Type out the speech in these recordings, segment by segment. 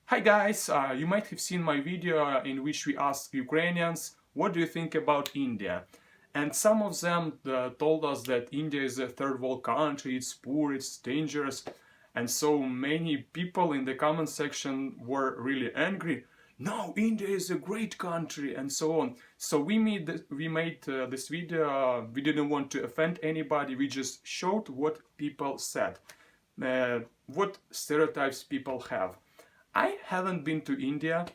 Hi guys, you might have seen my video in which we asked Ukrainians, what do you think about India? And some of them told us that India is a third world country, it's poor, it's dangerous. And so many people in the comment section were really angry. No, India is a great country and so on. So we made this video, we didn't want to offend anybody, we just showed what people said, what stereotypes people have. I haven't been to India,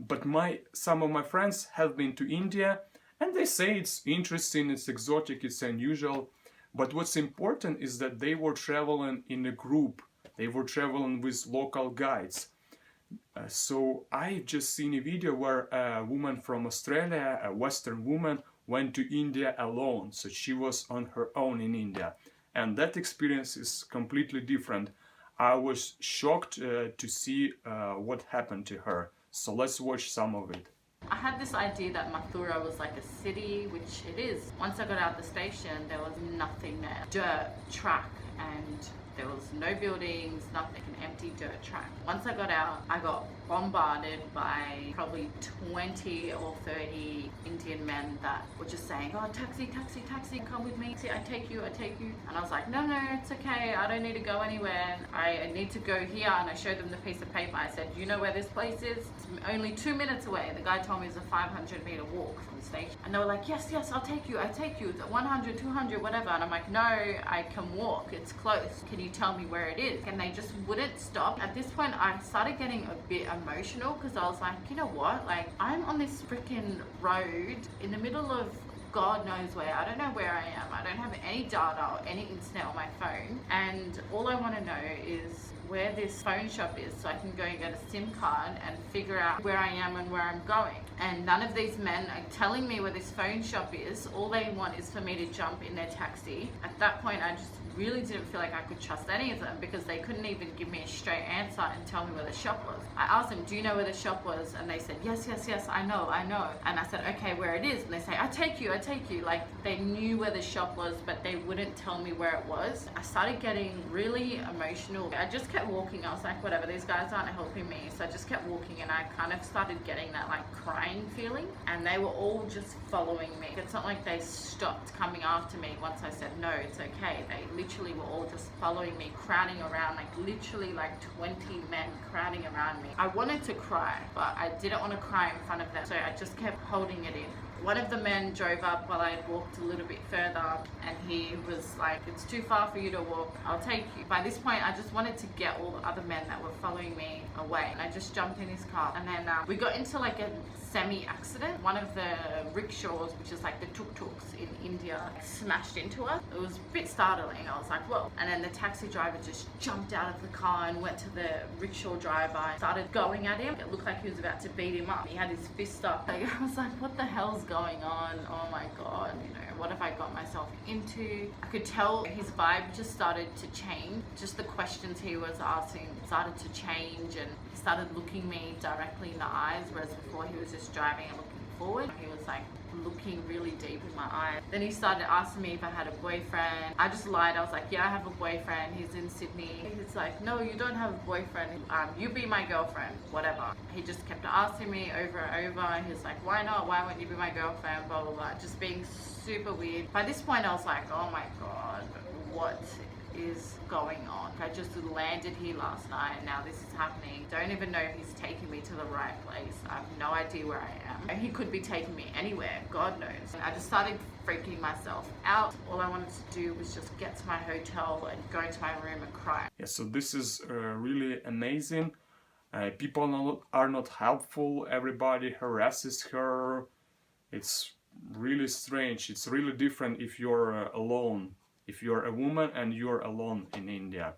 but some of my friends have been to India and they say it's interesting, it's exotic, it's unusual. But what's important is that they were traveling in a group, they were traveling with local guides. So I've just seen a video where a woman from Australia, a Western woman, went to India alone. So she was on her own in India. And that experience is completely different. I was shocked to see what happened to her. So let's watch some of it. I had this idea that Mathura was like a city, which it is. Once I got out of the station, there was nothing there. Dirt, track, and there was no buildings, nothing, an empty dirt track. Once I got out, I got bombarded by probably 20 or 30 Indian men that were just saying, oh, taxi, taxi, taxi, come with me. See, I take you. And I was like, no, it's okay. I don't need to go anywhere. I need to go here. And I showed them the piece of paper. I said, you know where this place is? It's only 2 minutes away. The guy told me it's a 500-meter walk from the station. And they were like, yes, I'll take you. It's 100, 200, whatever. And I'm like, no, I can walk. It's close. Can you tell me where it is? And they just wouldn't stop. At this point, I started getting a bit emotional because I was like, you know what? Like, I'm on this freaking road in the middle of God knows where. I don't know where I am. I don't have any data or any internet on my phone. And all I want to know is where this phone shop is so I can go and get a SIM card and figure out where I am and where I'm going. And none of these men are telling me where this phone shop is. All they want is for me to jump in their taxi. At that point, I just really didn't feel like I could trust any of them because they couldn't even give me a straight answer and tell me where the shop was. I asked them, do you know where the shop was? And they said, yes, I know. And I said, okay, where it is? And they say, I take you. Like, they knew where the shop was, but they wouldn't tell me where it was. I started getting really emotional. I just kept walking. I was like, whatever, these guys aren't helping me. So I just kept walking and I kind of started getting that like crying feeling, and they were all just following me. It's not like they stopped coming after me once I said, no, it's okay. They literally were all just following me, crowding around, like literally like 20 men crowding around me. I wanted to cry, but I didn't want to cry in front of them, so I just kept holding it in. One of the men drove up while I had walked a little bit further, and he was like, it's too far for you to walk, I'll take you. By this point, I just wanted to get all the other men that were following me away, and I just jumped in his car. And then we got into like a semi-accident. One of the rickshaws, which is like the tuk-tuks in India, smashed into us. It was a bit startling. I was like, whoa. And then the taxi driver just jumped out of the car and went to the rickshaw driver and started going at him. It looked like he was about to beat him up. He had his fist up. Like, I was like, what the hell's going on? Oh my God, you know, what have I got myself into? I could tell his vibe just started to change. Just the questions he was asking started to change, and he started looking me directly in the eyes, whereas before he was just driving and looking forward. He was like looking really deep in my eyes. Then he started asking me if I had a boyfriend. I just lied. I was like, yeah, I have a boyfriend. He's in Sydney. He's like, no, you don't have a boyfriend. You be my girlfriend, whatever. He just kept asking me over and over. He was like, why not? Why won't you be my girlfriend? Blah, blah, blah. Just being super weird. By this point, I was like, oh my God, what is going on? I just landed here last night and now this is happening. Don't even know if he's taking me to the right place. I have no idea where I am. He could be taking me anywhere, God knows. I just started freaking myself out. All I wanted to do was just get to my hotel and go into my room and cry. Yeah, so this is really amazing. People are not helpful. Everybody harasses her. It's really strange. It's really different if you're alone. If you're a woman and you're alone in India.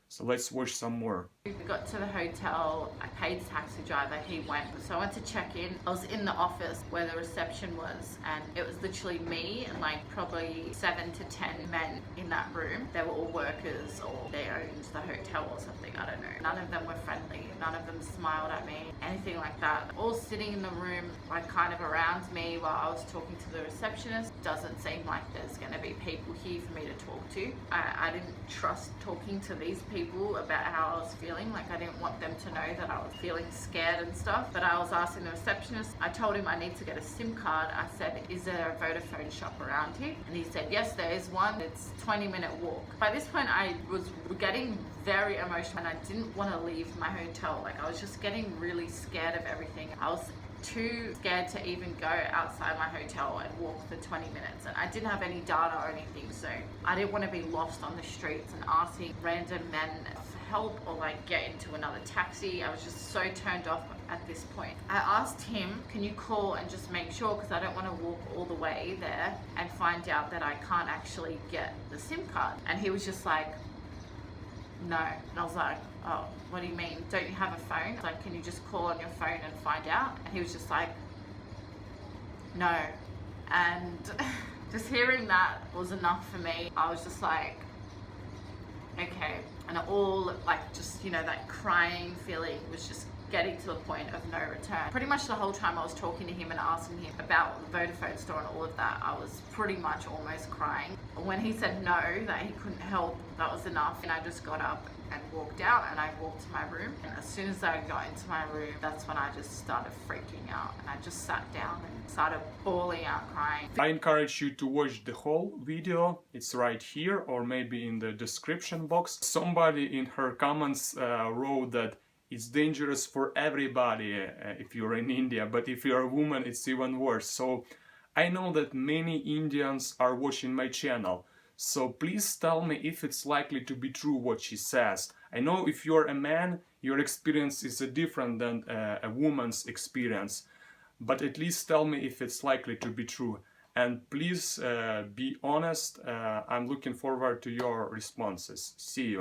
So let's watch some more. We got to the hotel, I paid the taxi driver, he went. So I went to check in. I was in the office where the reception was, and it was literally me and like probably 7 to 10 men in that room. They were all workers or they owned the hotel or something, I don't know. None of them were friendly. None of them smiled at me, anything like that. All sitting in the room, like kind of around me while I was talking to the receptionist. Doesn't seem like there's going to be people here for me to talk to. I didn't trust talking to these people about how I was feeling. Like I didn't want them to know that I was feeling scared and stuff. But I was asking the receptionist, I told him I need to get a SIM card. I said, is there a Vodafone shop around here? And he said, yes, there is one. It's a 20-minute walk. By this point, I was getting very emotional and I didn't want to leave my hotel. Like I was just getting really scared of everything. I was too scared to even go outside my hotel and walk for 20 minutes, and I didn't have any data or anything, so I didn't want to be lost on the streets and asking random men for help or like get into another taxi. I was just so turned off at this point. I asked him, can you call and just make sure, because I don't want to walk all the way there and find out that I can't actually get the SIM card. And he was just like, no. And I was like, oh, what do you mean? Don't you have a phone? Like, can you just call on your phone and find out? And he was just like, no. And just hearing that was enough for me. I was just like, okay. And all like just, you know, that crying feeling was just getting to the point of no return. Pretty much the whole time I was talking to him and asking him about the Vodafone store and all of that, I was pretty much almost crying. When he said no, that he couldn't help, that was enough. And I just got up and walked out, and I walked to my room. And as soon as I got into my room, that's when I just started freaking out. And I just sat down and started bawling out, crying. I encourage you to watch the whole video. It's right here or maybe in the description box. Somebody in her comments wrote that it's dangerous for everybody if you're in India, but if you're a woman, it's even worse. So I know that many Indians are watching my channel. So please tell me if it's likely to be true what she says. I know if you're a man, your experience is different than a woman's experience. But at least tell me if it's likely to be true. And please be honest. I'm looking forward to your responses. See you.